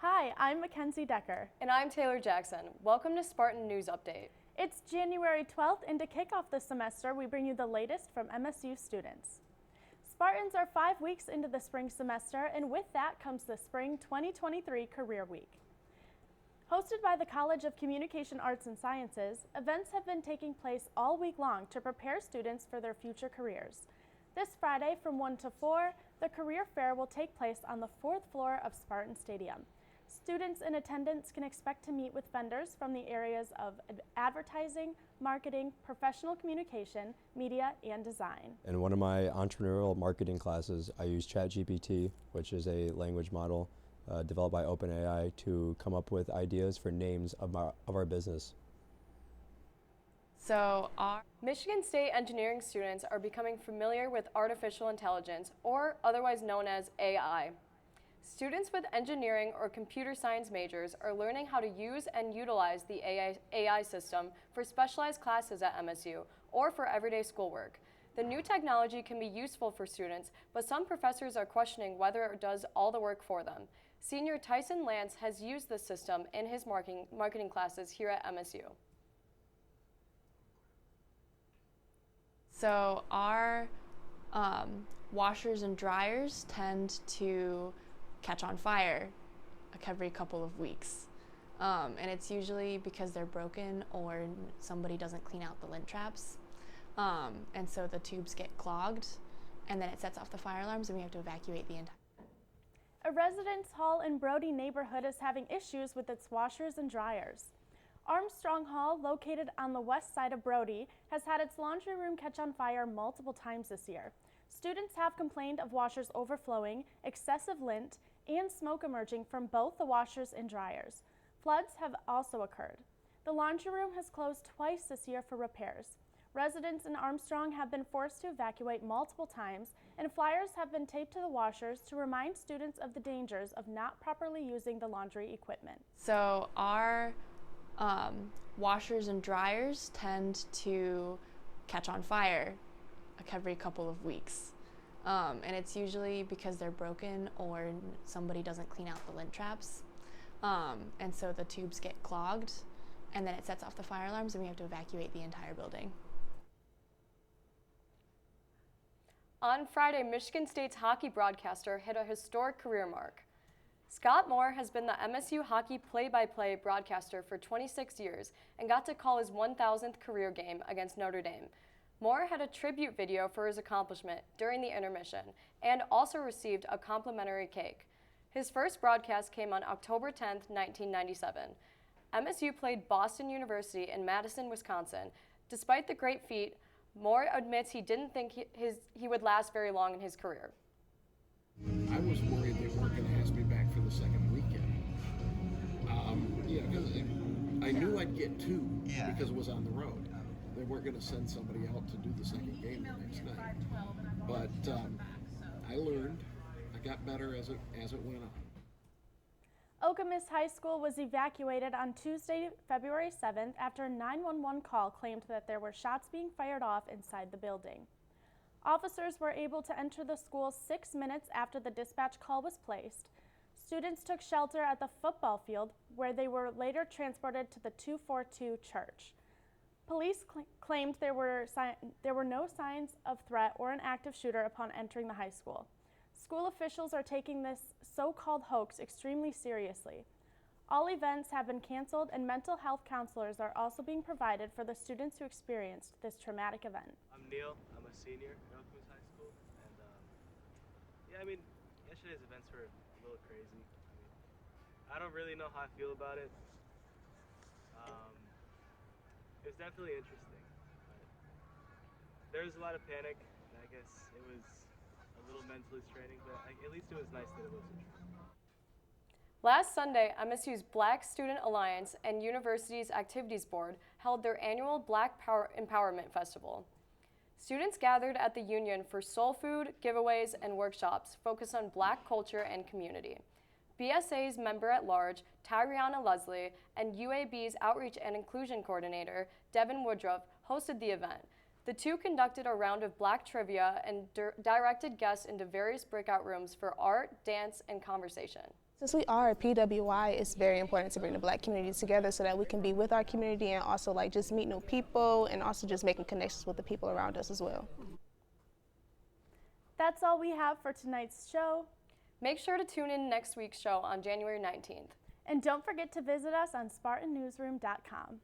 Hi, I'm Mackenzie Decker. And I'm Taylor Jackson. Welcome to Spartan News Update. It's January 12th, and to kick off the semester, we bring you the latest from MSU students. Spartans are 5 weeks into the spring semester, and with that comes the Spring 2023 Career Week. Hosted by the College of Communication Arts and Sciences, events have been taking place all week long to prepare students for their future careers. This Friday from 1 to 4, the career fair will take place on the 4th floor of Spartan Stadium. Students in attendance can expect to meet with vendors from the areas of advertising, marketing, professional communication, media, and design. In one of my entrepreneurial marketing classes, I use ChatGPT, which is a language model developed by OpenAI, to come up with ideas for names of our business. So our Michigan State engineering students are becoming familiar with artificial intelligence, or otherwise known as AI. Students with engineering or computer science majors are learning how to use and utilize the AI system for specialized classes at MSU or for everyday schoolwork. The new technology can be useful for students, but some professors are questioning whether it does all the work for them. Senior Tyson Lance has used this system in his marketing classes here at MSU. So our washers and dryers tend to catch on fire every couple of weeks. And it's usually because they're broken or somebody doesn't clean out the lint traps. And so the tubes get clogged, and then it sets off the fire alarms, and we have to evacuate the entire. A residence hall in Brody neighborhood is having issues with its washers and dryers. Armstrong Hall, located on the west side of Brody, has had its laundry room catch on fire multiple times this year. Students have complained of washers overflowing, excessive lint, and smoke emerging from both the washers and dryers. Floods have also occurred. The laundry room has closed twice this year for repairs. Residents in Armstrong have been forced to evacuate multiple times, and flyers have been taped to the washers to remind students of the dangers of not properly using the laundry equipment. So our washers and dryers tend to catch on fire every couple of weeks. And it's usually because they're broken or somebody doesn't clean out the lint traps. And so the tubes get clogged, and then it sets off the fire alarms, and we have to evacuate the entire building. On Friday, Michigan State's hockey broadcaster hit a historic career mark. Scott Moore has been the MSU hockey play-by-play broadcaster for 26 years and got to call his 1,000th career game against Notre Dame. Moore had a tribute video for his accomplishment during the intermission and also received a complimentary cake. His first broadcast came on October 10, 1997. MSU played Boston University in Madison, Wisconsin. Despite the great feat, Moore admits he didn't think he would last very long in his career. I was worried they weren't going to ask me back for the second weekend. Because I knew I'd get two because it was on the road. They weren't going to send somebody out to do the second game the next night. But I learned. I got better as it went on. Okemos High School was evacuated on Tuesday, February 7th after a 911 call claimed that there were shots being fired off inside the building. Officers were able to enter the school 6 minutes after the dispatch call was placed. Students took shelter at the football field, where they were later transported to the 242 church. Police claimed there were no signs of threat or an active shooter upon entering the high school. School officials are taking this so-called hoax extremely seriously. All events have been canceled, and mental health counselors are also being provided for the students who experienced this traumatic event. I'm Neil. I'm a senior at Okemos High School, and yesterday's events were a little crazy. I don't really know how I feel about it. It was definitely interesting. But there was a lot of panic, and I guess it was a little mentally straining, but at least it was nice that it wasn't true. Last Sunday, MSU's Black Student Alliance and University's Activities Board held their annual Black Power Empowerment Festival. Students gathered at the Union for soul food, giveaways, and workshops focused on Black culture and community. BSA's member-at-large, Tyriana Leslie, and UAB's Outreach and Inclusion Coordinator, Devin Woodruff, hosted the event. The two conducted a round of Black trivia and directed guests into various breakout rooms for art, dance, and conversation. Since we are a PWI, it's very important to bring the Black community together so that we can be with our community and also like just meet new people and also just making connections with the people around us as well. That's all we have for tonight's show. Make sure to tune in next week's show on January 19th. And don't forget to visit us on SpartanNewsroom.com.